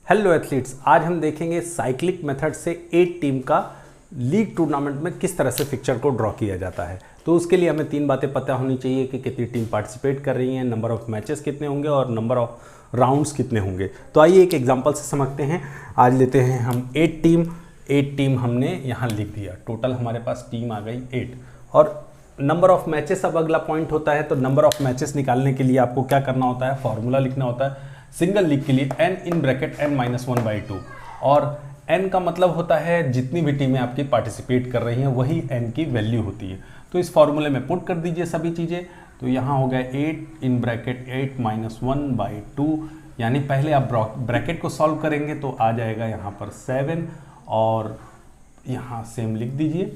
Hello athletes, आज हम देखेंगे साइक्लिक मेथड से 8 टीम का लीग टूर्नामेंट में किस तरह से फिक्चर को ड्रॉ किया जाता है। तो उसके लिए हमें 3 बातें पता होनी चाहिए कि कितनी टीम पार्टिसिपेट कर रही हैं, नंबर ऑफ मैचेस कितने होंगे और नंबर ऑफ राउंड्स कितने होंगे। तो आइए एक एग्जांपल से समझते हैं। आज लेते हैं हम 8 टीम हमने यहाँ लिख दिया। टोटल हमारे पास टीम आ गई 8 और नंबर ऑफ मैचेस अब अगला पॉइंट होता है। तो नंबर ऑफ मैचेस निकालने के लिए आपको क्या करना होता है, फॉर्मूला लिखना होता है। सिंगल लीग के लिए n इन ब्रैकेट n-1/2 और n का मतलब होता है जितनी भी टीमें आपकी पार्टिसिपेट कर रही हैं वही n की वैल्यू होती है। तो इस फॉर्मूले में पुट कर दीजिए सभी चीज़ें। तो यहाँ हो गया 8 इन ब्रैकेट 8-1/2, यानी पहले आप ब्रैकेट को सॉल्व करेंगे तो आ जाएगा यहाँ पर 7 और यहाँ सेम लिख दीजिए।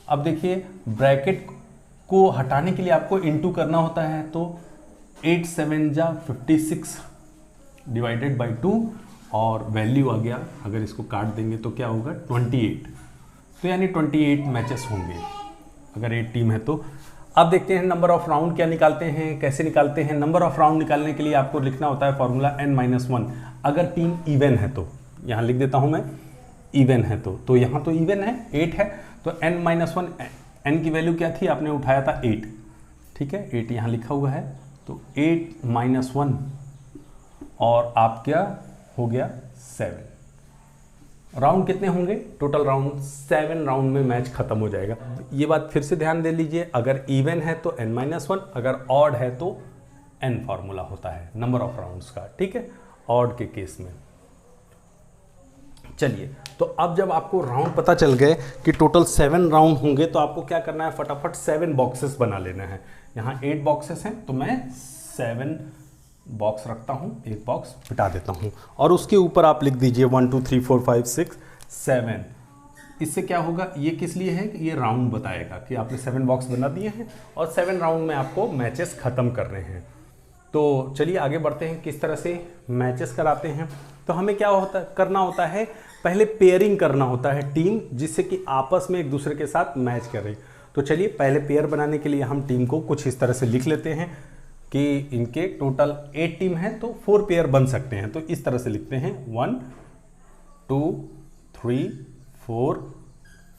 अब देखिए ब्रैकेट को हटाने के लिए आपको इनटू करना होता है। तो 8 7 जा 56 डिवाइडेड बाई 2 और वैल्यू आ गया, अगर इसको काट देंगे तो क्या होगा 28। तो यानी 28 मैचेस होंगे अगर 8 टीम है तो। अब देखते हैं नंबर ऑफ राउंड क्या निकालते हैं, कैसे निकालते हैं। नंबर ऑफ राउंड निकालने के लिए आपको लिखना होता है फॉर्मूला n-1। अगर टीम इवन है तो यहाँ लिख देता हूँ मैं, इवन है तो यहाँ तो इवन है 8 है तो n-1, n की वैल्यू क्या थी आपने उठाया था 8, ठीक है 8 यहाँ लिखा हुआ है। तो 8-1 और आप क्या हो गया 7। राउंड कितने होंगे, टोटल राउंड 7 राउंड में मैच खत्म हो जाएगा। ये बात फिर से ध्यान दे लीजिए, अगर इवन है तो n-1, अगर ऑड है तो n फॉर्मूला होता है नंबर ऑफ राउंड्स का, ठीक है ऑड के केस में। चलिए, तो अब जब आपको राउंड पता चल गए कि टोटल 7 राउंड होंगे तो आपको क्या करना है, फटाफट 7 बॉक्सेस बना लेना है। यहाँ 8 बॉक्सेस हैं तो मैं 7 बॉक्स रखता हूँ, एक बॉक्स हटा देता हूँ और उसके ऊपर आप लिख दीजिए 1 2 3 4 5 6 7। इससे क्या होगा, ये किस लिए है कि ये राउंड बताएगा कि आपने 7 बॉक्स बना दिए हैं और 7 राउंड में आपको मैचेस ख़त्म करने हैं। तो चलिए आगे बढ़ते हैं, किस तरह से मैचेस कराते हैं। तो हमें क्या करना होता है, पहले पेयरिंग करना होता है टीम, जिससे कि आपस में एक दूसरे के साथ मैच करें। तो चलिए पहले पेयर बनाने के लिए हम टीम को कुछ इस तरह से लिख लेते हैं कि इनके टोटल 8 टीम है तो 4 पेयर बन सकते हैं। तो इस तरह से लिखते हैं 1 2 3 4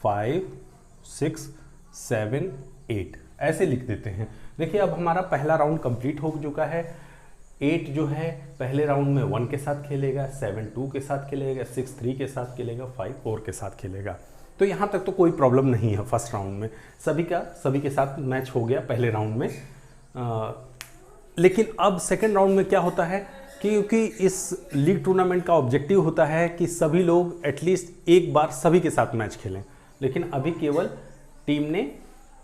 5 6 7 8, ऐसे लिख देते हैं। देखिए अब हमारा पहला राउंड कंप्लीट हो चुका है। 8 जो है पहले राउंड में 1 के साथ खेलेगा, 7 2 के साथ खेलेगा, 6 3 के साथ खेलेगा, 5 4 के साथ खेलेगा। तो यहाँ तक तो कोई प्रॉब्लम नहीं है। फर्स्ट राउंड में सभी के साथ मैच हो गया पहले राउंड में। लेकिन अब सेकेंड राउंड में क्या होता है, क्योंकि इस लीग टूर्नामेंट का ऑब्जेक्टिव होता है कि सभी लोग एटलीस्ट एक बार सभी के साथ मैच खेलें। लेकिन अभी केवल टीम ने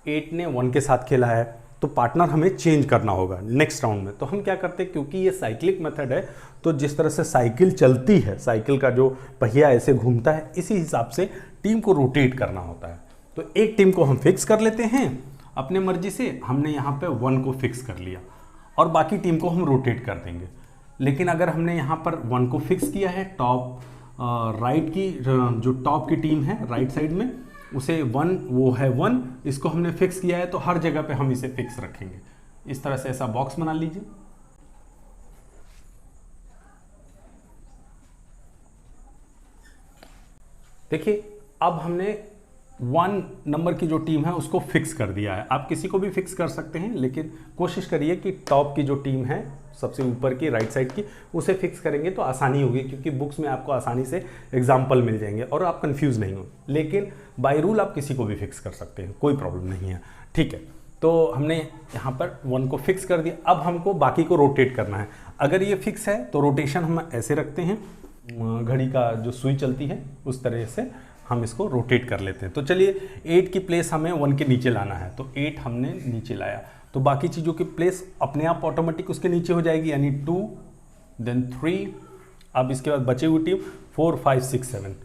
8 ने 1 के साथ खेला है तो पार्टनर हमें चेंज करना होगा नेक्स्ट राउंड में। तो हम क्या करते हैं, क्योंकि ये साइक्लिक मेथड है तो जिस तरह से साइकिल चलती है, साइकिल का जो पहिया ऐसे घूमता है, इसी हिसाब से टीम को रोटेट करना होता है। तो एक टीम को हम फिक्स कर लेते हैं अपने मर्जी से, हमने यहाँ पे 1 को फिक्स कर लिया और बाकी टीम को हम रोटेट कर देंगे। लेकिन अगर हमने यहाँ पर 1 को फिक्स किया है, टॉप राइट की जो टॉप की टीम है राइट साइड में, उसे 1 वो है 1, इसको हमने फिक्स किया है तो हर जगह पे हम इसे फिक्स रखेंगे। इस तरह से ऐसा बॉक्स बना लीजिए। देखिए अब हमने 1 नंबर की जो टीम है उसको फिक्स कर दिया है। आप किसी को भी फिक्स कर सकते हैं, लेकिन कोशिश करिए कि टॉप की जो टीम है सबसे ऊपर की राइट साइड की, उसे फिक्स करेंगे तो आसानी होगी, क्योंकि बुक्स में आपको आसानी से एग्जाम्पल मिल जाएंगे और आप कंफ्यूज नहीं हो। लेकिन बाय रूल आप किसी को भी फिक्स कर सकते हैं, कोई प्रॉब्लम नहीं है, ठीक है। तो हमने यहाँ पर 1 को फिक्स कर दिया। अब हमको बाकी को रोटेट करना है। अगर ये फिक्स है तो रोटेशन हम ऐसे रखते हैं, घड़ी का जो सुई चलती है उस तरह से हम इसको रोटेट कर लेते हैं। तो चलिए 8 की प्लेस हमें 1 के नीचे लाना है, तो 8 हमने नीचे लाया तो बाकी चीज़ों की प्लेस अपने आप ऑटोमेटिक उसके नीचे हो जाएगी, यानी 2 देन 3। अब इसके बाद बचे हुई टीम 4 5 6 7,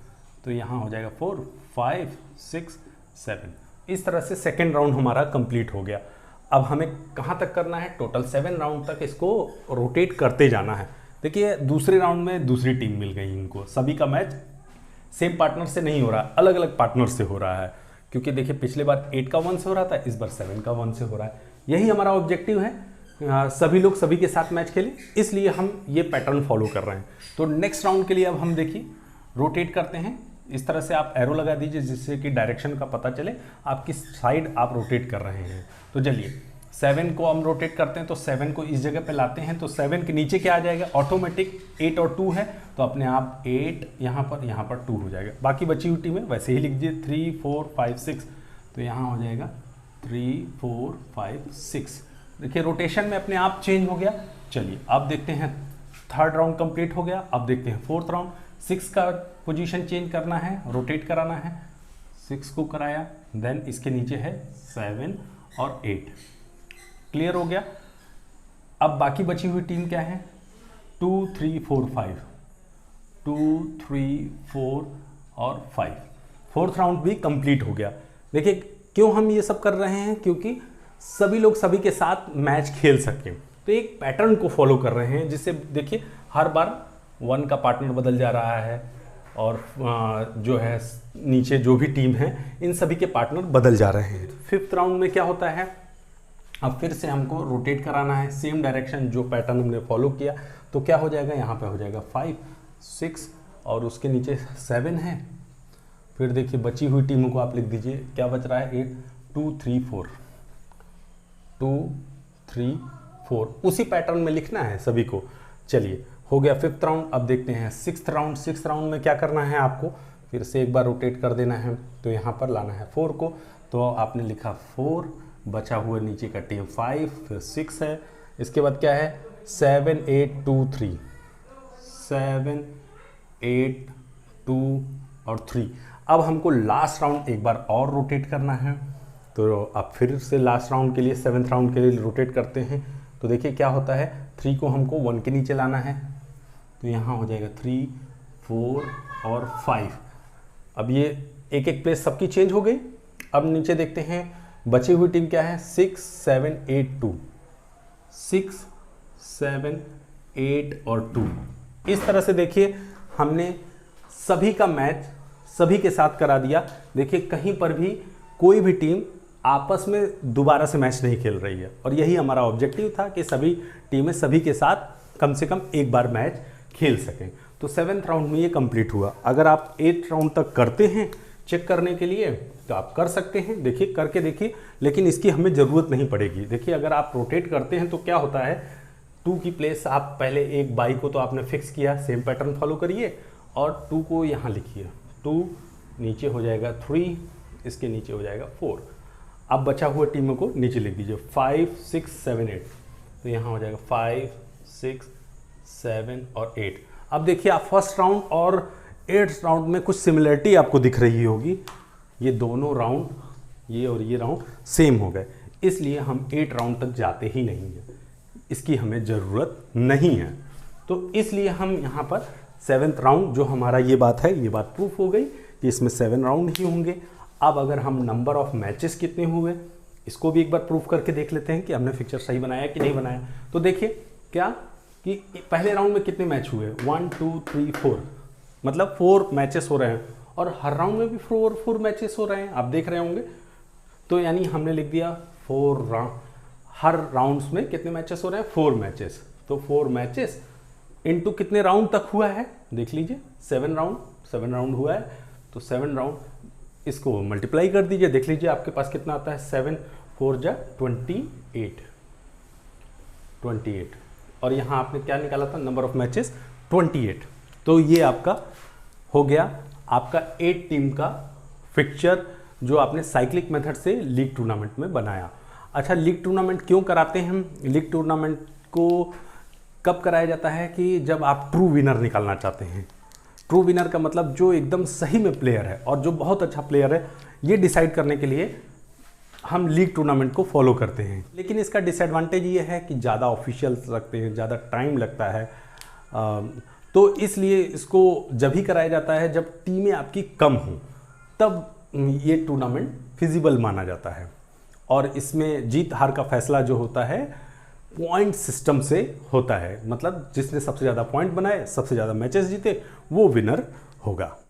तो यहाँ हो जाएगा 4 5 6 7। इस तरह से सेकेंड राउंड हमारा कंप्लीट हो गया। अब हमें कहाँ तक करना है, टोटल 7 राउंड तक इसको रोटेट करते जाना है। देखिए दूसरे राउंड में दूसरी टीम मिल गई इनको, सभी का मैच सेम पार्टनर से नहीं हो रहा, अलग अलग पार्टनर से हो रहा है। क्योंकि देखिए पिछले बार 8 का 1 से हो रहा था, इस बार 7 का 1 से हो रहा है। यही हमारा ऑब्जेक्टिव है सभी लोग सभी के साथ मैच खेलें, इसलिए हम ये पैटर्न फॉलो कर रहे हैं। तो नेक्स्ट राउंड के लिए अब हम देखिए रोटेट करते हैं। इस तरह से आप एरो लगा दीजिए जिससे कि डायरेक्शन का पता चले आप किस साइड आप रोटेट कर रहे हैं। तो चलिए 7 को हम रोटेट करते हैं, तो 7 को इस जगह पे लाते हैं, तो 7 के नीचे क्या आ जाएगा, ऑटोमेटिक 8 और 2 है, तो अपने आप 8 यहाँ पर 2 हो जाएगा। बाकी बची हुई टीमें वैसे ही लिख दीजिए 3 4 5 6, तो यहाँ हो जाएगा 3 4 5 6। देखिए रोटेशन में अपने आप चेंज हो गया। चलिए अब देखते हैं थर्ड राउंड कंप्लीट हो गया। अब देखते हैं फोर्थ राउंड। 6 का पोजीशन चेंज करना है, रोटेट कराना है, 6 को कराया, देन इसके नीचे है 7 और 8। क्लियर हो गया। अब बाकी बची हुई टीम क्या है, 2 3 4 5, 2 3 4 और 5। फोर्थ राउंड भी कंप्लीट हो गया। देखिए क्यों हम ये सब कर रहे हैं, क्योंकि सभी लोग सभी के साथ मैच खेल सकें। तो एक पैटर्न को फॉलो कर रहे हैं, जिससे देखिए हर बार 1 का पार्टनर बदल जा रहा है और जो है नीचे जो भी टीम है इन सभी के पार्टनर बदल जा रहे हैं। फिफ्थ राउंड में क्या होता है, अब फिर से हमको रोटेट कराना है, सेम डायरेक्शन जो पैटर्न हमने फॉलो किया। तो क्या हो जाएगा, यहाँ पे हो जाएगा 5 6 और उसके नीचे 7 है। फिर देखिए बची हुई टीमों को आप लिख दीजिए, क्या बच रहा है, 8 2 3 4, 2 3 4, उसी पैटर्न में लिखना है सभी को। चलिए हो गया फिफ्थ राउंड। अब देखते हैं सिक्स्थ राउंड। सिक्स्थ राउंड में क्या करना है, आपको फिर से एक बार रोटेट कर देना है, तो यहाँ पर लाना है 4 को। तो आपने लिखा 4, बचा हुआ नीचे का टीम 5, फिर 6 है, इसके बाद क्या है 7 8 2 3, 7 8 2 और 3। अब हमको लास्ट राउंड एक बार और रोटेट करना है, तो अब फिर से लास्ट राउंड के लिए 7th राउंड के लिए रोटेट करते हैं। तो देखिए क्या होता है, 3 को हमको 1 के नीचे लाना है, तो यहाँ हो जाएगा 3 4 और 5। अब ये एक एक प्लेस सबकी चेंज हो गई। अब नीचे देखते हैं बची हुई टीम क्या है, 6 7 8 2, 6 7 8 और 2। इस तरह से देखिए हमने सभी का मैच सभी के साथ करा दिया। देखिए कहीं पर भी कोई भी टीम आपस में दोबारा से मैच नहीं खेल रही है, और यही हमारा ऑब्जेक्टिव था कि सभी टीमें सभी के साथ कम से कम एक बार मैच खेल सकें। तो 7th राउंड में ये कंप्लीट हुआ। अगर आप 8th राउंड तक करते हैं चेक करने के लिए तो आप कर सकते हैं, देखिए करके देखिए, लेकिन इसकी हमें ज़रूरत नहीं पड़ेगी। देखिए अगर आप रोटेट करते हैं तो क्या होता है, 2 की प्लेस आप पहले एक बाई को तो आपने फिक्स किया, सेम पैटर्न फॉलो करिए, और 2 को यहाँ लिखिए, 2 नीचे हो जाएगा 3, इसके नीचे हो जाएगा 4। अब बचा हुआ टीमों को नीचे लिख दीजिए 5 6 7 8, तो यहाँ हो जाएगा 5 6 7 और 8। अब देखिए आप फर्स्ट राउंड और 8th राउंड में कुछ सिमिलरिटी आपको दिख रही होगी। ये दोनों राउंड, ये और ये राउंड सेम हो गए, इसलिए हम 8 राउंड तक जाते ही नहीं हैं, इसकी हमें ज़रूरत नहीं है। तो इसलिए हम यहाँ पर 7th राउंड जो हमारा ये बात है, ये बात प्रूफ हो गई कि इसमें 7 राउंड ही होंगे। अब अगर हम नंबर ऑफ मैचेस कितने हुए इसको भी एक बार प्रूफ करके देख लेते हैं कि हमने फिक्चर सही बनाया कि नहीं बनाया। तो देखिए क्या कि पहले राउंड में कितने मैच हुए, 1 2 3 4, मतलब 4 मैचेस हो रहे हैं, और हर राउंड में भी 4 मैचेस हो रहे हैं, आप देख रहे होंगे। तो यानी हमने लिख दिया 4 राउंड, हर राउंड्स में कितने मैचेस हो रहे हैं, 4 मैचेस। तो 4 मैचेस इनटू कितने राउंड तक हुआ है, देख लीजिए 7 राउंड हुआ है। तो 7 राउंड, इसको मल्टीप्लाई कर दीजिए, देख लीजिए आपके पास कितना आता है, 7 4 जा 28, और यहाँ आपने क्या निकाला था, नंबर ऑफ मैचेस 28। तो ये आपका हो गया आपका 8 टीम का फिक्चर जो आपने साइक्लिक मेथड से लीग टूर्नामेंट में बनाया। अच्छा, लीग टूर्नामेंट क्यों कराते हैं हम? लीग टूर्नामेंट को कब कराया जाता है कि जब आप ट्रू विनर निकालना चाहते हैं। ट्रू विनर का मतलब जो एकदम सही में प्लेयर है और जो बहुत अच्छा प्लेयर है, ये डिसाइड करने के लिए हम लीग टूर्नामेंट को फॉलो करते हैं। लेकिन इसका डिसएडवांटेज ये है कि ज़्यादा ऑफिशियल्स लगते हैं, ज़्यादा टाइम लगता है, तो इसलिए इसको जब ही कराया जाता है जब टीमें आपकी कम हों, तब ये टूर्नामेंट फिजिबल माना जाता है। और इसमें जीत हार का फैसला जो होता है पॉइंट सिस्टम से होता है, मतलब जिसने सबसे ज़्यादा पॉइंट बनाए, सबसे ज़्यादा मैचेस जीते, वो विनर होगा।